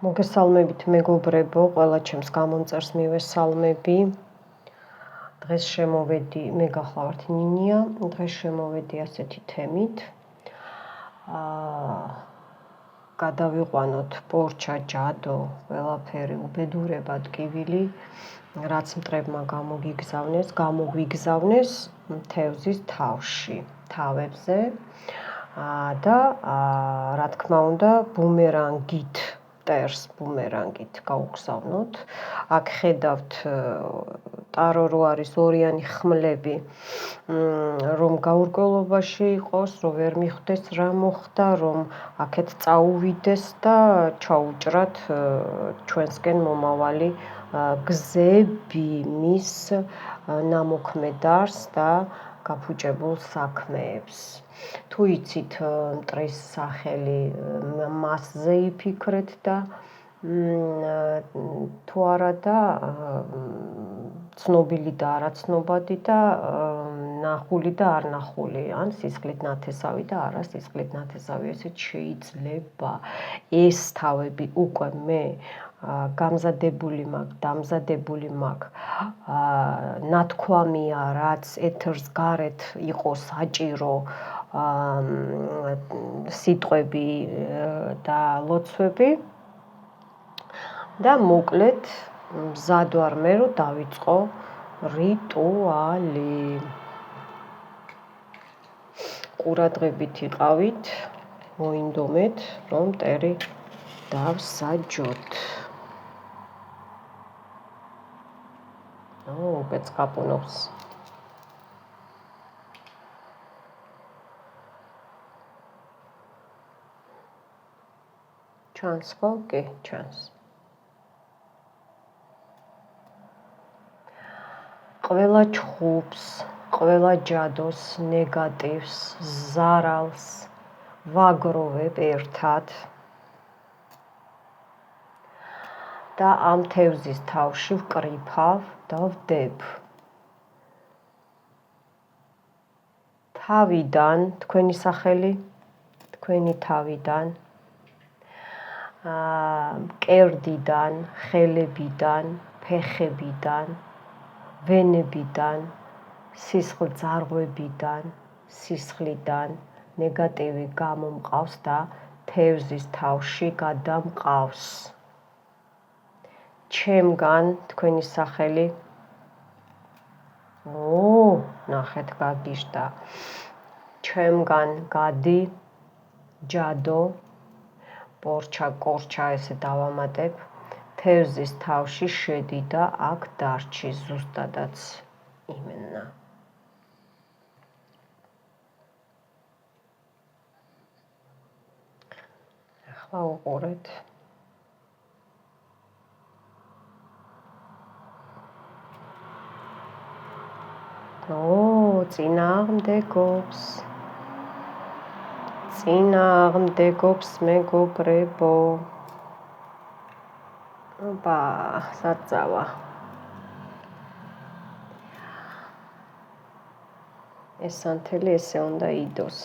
მოგესალმებით მეგობრებო, ყველა ჩემს გამომწერს მივესალმები. დღეს შემოვედი, მე გახლავართ ნინია, დღეს შემოვედი ასეთი თემით. გადავიყვანოთ პორჩა, ჯადო, ყველაფერი, უბედურება, ტკივილი, რაც მტრებმა გამოგვიგზავნეს თევზის თავში, თავებზე და რა თქმა უნდა, ბუმერანგით მტერს ბუმერანგით გავუგზავნოთ. აქ ხედავთ ტარო რო არის ორიანი ხმლები, რომ გაურკვევლობაში იყოს, რომ ვერ მიხვდეს რა მოხდა, რომ აქეთ წაუვიდეს და ჩაუჭრათ ჩვენსკენ მომავალი გზები მის ნამოქმედარს და გაფუჭებულ საქმეებს. თუ იცით მტრის სახელი, მასზე იფიქრეთ და თუ არა და ცნობილი და არაცნობადი და ნახული და არ ნახული, ან სისხლით ნათესავი და არა სისხლით ნათესავი, ესეც შეიძლება. ეს თავები უკვე მე დამზადებული მაქვს, ნათქვამია, რაც ეთერს გარეთ იყოს საჭირო სიტყვები და ლოცვები და მოკლედ მზად ვარ მე რომ დავიწყო რიტუალი. ყურადღებით იყავით, მოინდომეთ, რომ მტერი დავსაჯოთ. უკეთ ყაპუნობს. ჩანს ხო? კი, ჩანს. ყველა ჩხუბს, ყველა ჯადოს, ნეგატივს, ზარალს ვაგროვებ ერთად და ამ თევზის თავში ვკრიფავ და ვდებ. თავიდან, თქვენი სახელი, თქვენი თავიდან, მკერდიდან, ხელებიდან, ფეხებიდან, ვენებიდან, სისხლძარღვებიდან, სისხლიდან ნეგატივი გამომყავს და თევზის თავში გადამყავს. ჩემგან, თქვენი სახელი, ნახეთ გაგიშტა. ჩემგან გადი, ჯადო, პორჩა, კორჩა, ესე დავამატებ, თევზის თავში შედი და აქ დარჩი ზუსტადაც იმენა. ახლა უყურეთ. წინააღმდეგობს მეგობრებო. საწავა. ეს ანთელი ესე უნდა იდოს,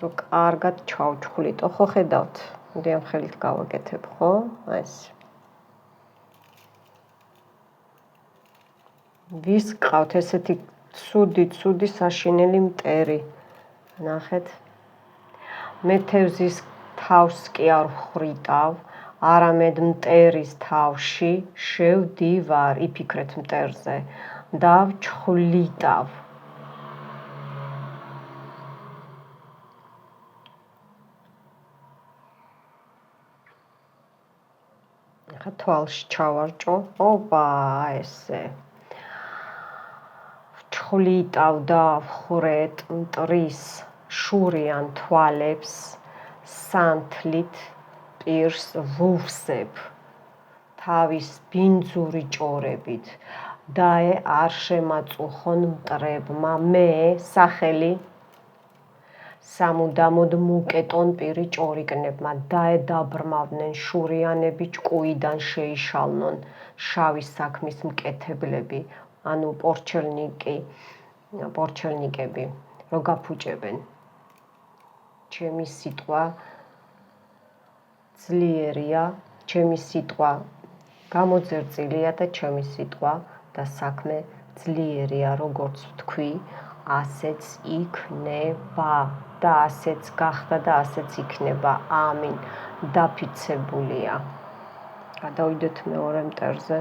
რომ კარგად ჩავჩხვლიტო, ხო ხედავთ? მე ამ ხელით გავაკეთებ, ხო? ეს. ვის გყავთ ესეთი ცუდი საშინელი მტერი? ნახეთ. მე თევზის თავს კი არ ვხრიტავ, არამედ მტერის თავში შევდივარ, იფიქრეთ მტერზე და ვჩხვლიტავ. ახლა თვალში ჩავარჭო. ესე. ვჩხვლიტავ და ვხრეტ მტრის შურიან თვალებს, სანთლით პირს ვუვსებ თავის ბინძური ჭორებით და არ შემაწუხონ მტრებმა. მე სახელი სამუდამოდ მუკეტონ პირი ჭორიკნებმა დაედაბრმავდნენ შურიანები, ჭკუიდან შეიშალნონ შავი საქმის მკეთებლები, ანუ პორჩელნიკები, რო გაფუჭებენ. ჩემი სიტყვა ძლიერია, ჩემი სიტყვა გამოძერწილია და ჩემი სიტყვა და საქმე ძლიერია, როგორც ვთქვი, ასეც იქნება და ასეც გახდა და ასეც იქნება. ამინ. დაფიქსებულია. გადავიდეთ მეორე მტერზე.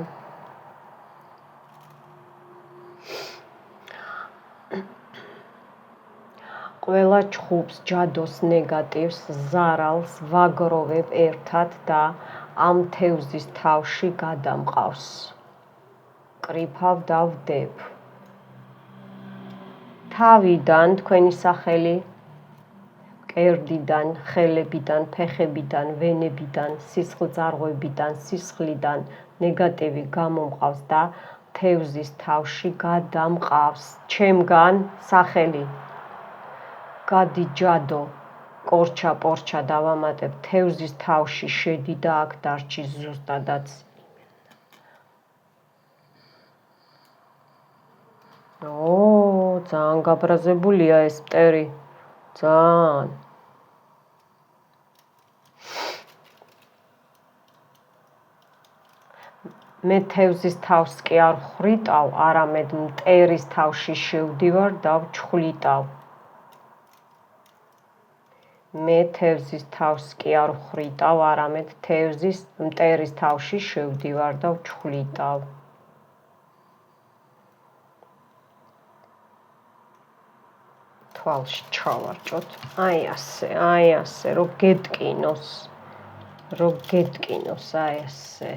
ყველა ჩხუბს, ჯადოს, ნეგატივს, ზარალს ვაგროვებ ერთად და ამ თევზის თავში გადამყავს. კრიფავ და ვდებ. თავიდან თქვენი სახელი, მკერდიდან, ხელებიდან, ფეხებიდან, ვენებიდან, სისხლძარღვებიდან, სისხლიდან ნეგატივი გამომყავს და თევზის თავში გადამყავს. ჩემგან სახელი. გადი ჯადო, კორჩა, პორჩა დავამატებ, თევზის თავში შედი და აქ დარჩი ზუსტადაც. ძალიან გაბრაზებულია ეს მტერი. ძალიან. მე თევზის თავს კი არ ხრიტავ, არამედ მტერის თავში შევდივარ და ვჩხვლიტავ. მე თევზის თავს კი არ ხრიტავ, არამედ მტერის თავში შევდივარ და ვჩხვლიტავ. თვალში ჩავარჭოთ. აი ასე, რომ გეტკინოს. აი ასე.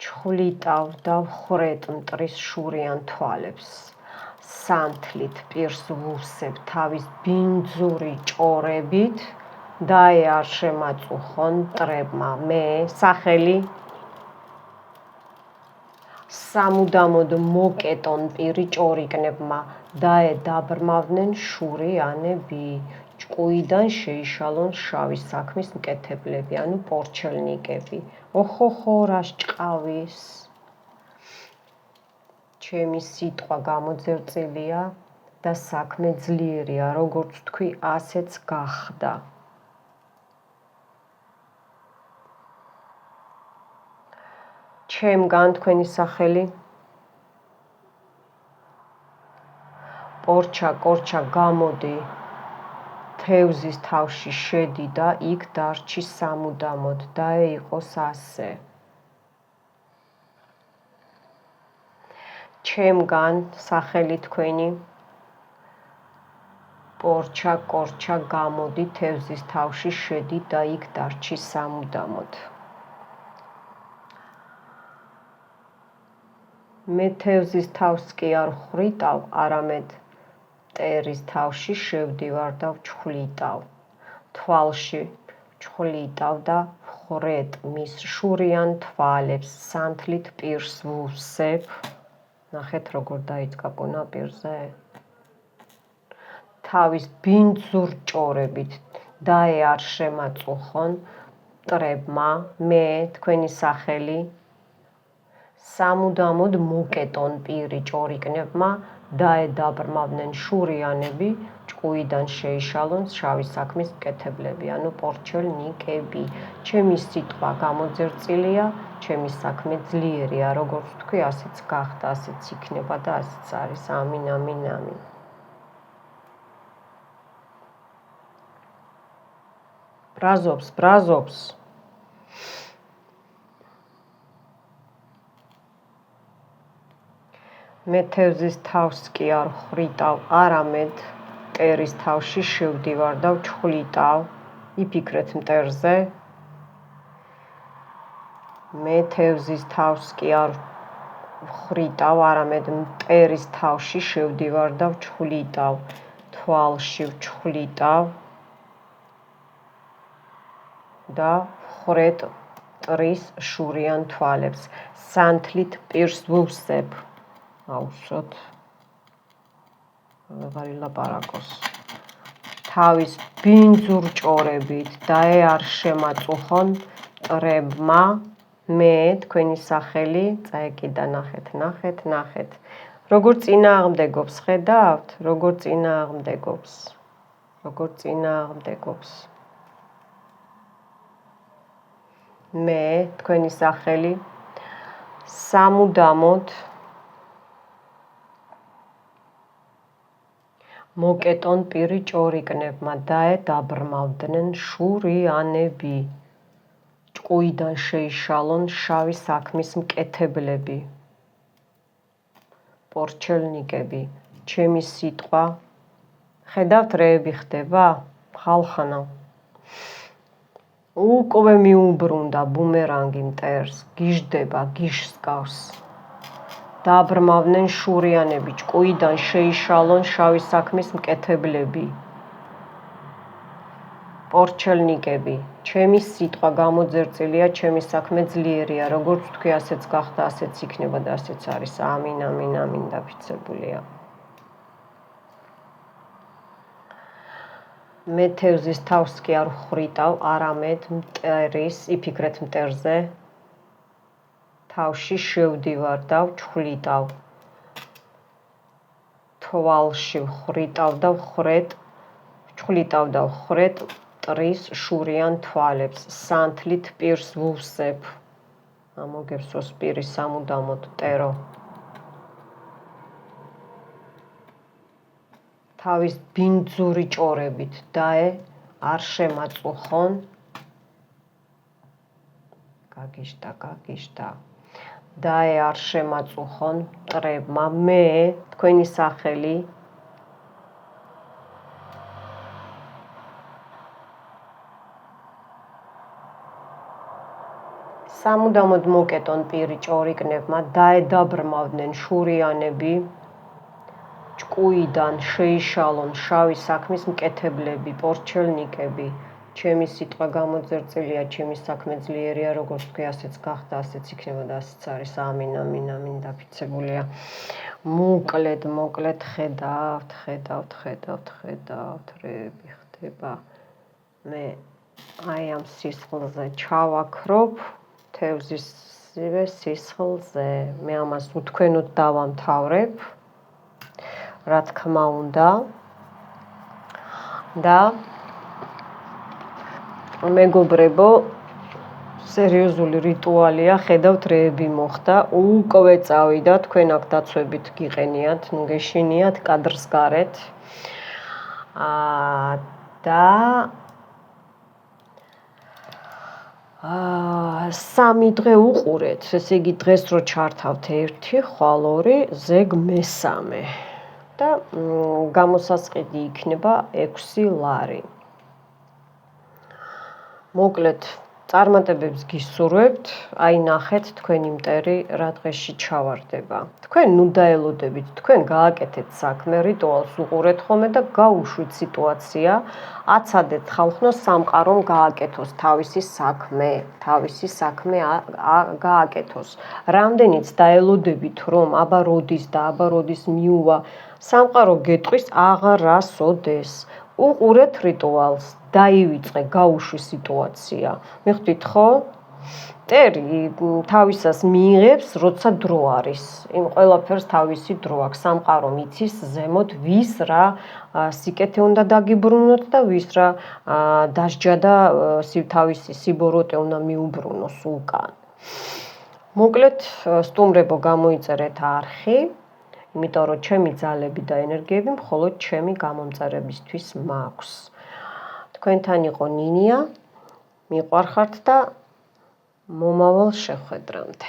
ჩხვლიტავ და ვხრეტ მტრის შურიან თვალებს. სანთლით პირს ვუსებ თავის ბინძური ჭორებით და არ შემაწუხონ მტრებმა. მე სახელი. სამუდამოდ მოკეტონ პირი ჭორიკნებმა და დაბრმავდნენ შურიანები. ჭკუიდან შეიშალონ შავი საქმის მკეთებლები, ანუ პორჩელნიკები. ოხოხო, რას ჭყავის? ჩემი სიტყვა გამოძერწილია და საქმე ძლიერია, როგორც ვთქვი, ასეც გახდა. ჩემგან თქვენი სახელი. პორჩა, კორჩა, გამოდი. თევზის თავში შედი და იქ დარჩი სამუდამოდ და იყოს ასე. ჩემგან სახელი თქვენი. პორჩა, კორჩა, გამოდი, თევზის თავში შედი და იქ დარჩი სამუდამოდ. მე თევზის თავს კი არ ხრიტავ, არამედ მტერის თავში შევდივარ და ვჩხვლიტავ. თვალში ვჩხვლიტავ და ვხრეტ მის შურიან თვალებს. სანთლით პირს ვუსებ. ნახეთ როგორ დაიწყა პირზე. თავის ბინძურ ჭორებით და არ შემაწუხონ მტრებმა. მე თქვენი სახელი. სამუდამოდ მოკეტონ პირი ჭორიკნებმა და დაბრმავდნენ შურიანები. ჭკუიდან შეიშალონ შავი საქმის მკეთებლები, ანუ პორჩელნიკები. ჩემი სიტყვა გამოძერწილია, ჩემი საქმე ძლიერია, როგორც ვთქვი, ასეც გახდა, ასეც იქნება და ასეც არის. ამინ, ამინ, ამინ. ბრაზობს. მე თევზის თავს კი არ ხრიტავ, არამედ მტერის თავში შევდივარ და ვჩხვლიტავ. იფიქრეთ მტერზე. მე თევზის თავს კი არ ხრიტავ, არამედ მტერის თავში შევდივარ და ვჩხვლიტავ. თვალში ვჩხვლიტავ და ვხრეტ მტრის შურიან თვალებს. სანთლით პირს ვუსებ. აუსოთ. ვეღარ ილაპარაკოს. თავის ბინძურ ჭორებით და არ შემაწუხონ მტრებმა. მე თქვენი სახელი. წაეკიდა, ნახეთ. როგორ წინააღმდეგობს, ხედავთ? როგორ წინააღმდეგობს. მე, თქვენი სახელი, სამუდამოდ მოკეტონ პირი ჭორიკნებმა დაედაბრმავდნენ შურიანები. ჭკუიდან შეიშალონ შავი საქმის მკეთებლები. პორჩელნიკები, ჩემი სიტყვა, ხედავთ რეები ხდება, ხალხანა. უკვე მიუბრუნდა ბუმერანგი მტერს, გიждდება, გიშსკავს. დაბრმავდნენ შურიანები, ჭკუიდან შეიშალონ შავი საქმის მკეთებლები. პორჩელნიკები, ჩემი სიტყვა გამოძერწილია, ჩემი საქმე ძლიერია, როგორც თქვი, ასეც გახდა, ასეც იქნება და ასეც არის. ამინ, ამინ, ამინ დაფიცებულია. მე თევზის თავს კი არ ვხრიტავ, არამედ მტერის, იფიქრეთ მტერზე. თავში შევდივარ და ვჩხვლიტავ. თვალში ვხრიტავ და ვხრეტ მტრის შურიან თვალებს, სანთლით პირს ვუვსებ. ამოგებსოს პირი სამუდამოდ მტერო. თავის ბინძური ჭორებით დაე არ შემაწუხონ. გაგიშდა. დაე არ შემაწუხონ მტრებმა. მე, თქვენი სახელი, სამუდამოდ მოკეტონ პირი ჭორიკნებმა დაედაბრმავდნენ შურიანები. ჭკუიდან შეიშალონ შავი საქმის მკეთებლები, პორჩელნიკები. ჩემი სიტყვა გამოძერწილია, ჩემი საქმე ძლიერია, როგორც თქვი, ასეც გახდა, ასეც იქნება და ასეც არის. ამინ, ამინ, ამინ დაფიცებულია. მოკლედ, ხედავთ, რეები ხდება. მე აი ამ სისხლზე ჩავაქრობ, თევზისივე სისხლზე. მე ამას უთქვენოდ დავამთავრებ. რა თქმა უნდა და მეგობრებო, სერიოზული რიტუალია, ხედავთ რეები მოხდა, უკვე წავიდა, თქვენ აქ დაცვებით გიყენიათ, ნუ გეშინიათ კადრს გარეთ. და 3 დღე უყურეთ, ესე იგი დღეს რო ჩართავთ 1, ხვალ 2, ზეგ მე-3 და გამოსასყიდი იქნება 6 ლარი. მოკლედ, წარმატებებს გისურვებთ, აი ნახეთ თქვენი მტერი რა დღეში ჩავარდება. თქვენ ნუ დაელოდებით, თქვენ გააკეთეთ საქმე, რიტუალს უყურეთ ხოლმე და გაუშვით სიტუაცია, აცადეთ ხალხნო სამყარომ გააკეთოს თავისი საქმე გააკეთოს. რამდენიც დაელოდებით, რომ აბა როდის მიუვა, სამყარო გეტყვის აღარასოდეს. უყურეთ რიტუალს, დაივიწყე, გაუშვი სიტუაცია. მიხვდით ხო? მტერი თავისას მიიღებს, როცა დრო არის. იმ ყველაფერს თავისი დრო აქვს. სამყარო იცის ზემოთ ვის რა სიკეთე უნდა დაგიბრუნოთ და ვის რა დასჯა და თავისი სიბოროტე უნდა მიუბრუნოს უკან. მოკლედ, სტუმრებო, გამოიწერეთ არხი, იმიტომ რომ ჩემი ძალები და ენერგიები მხოლოდ ჩემი გამომწერებისთვის მაქვს. თქვენთან იყო ნინია, მიყვარხართ და მომავალ შეხვედრამდე.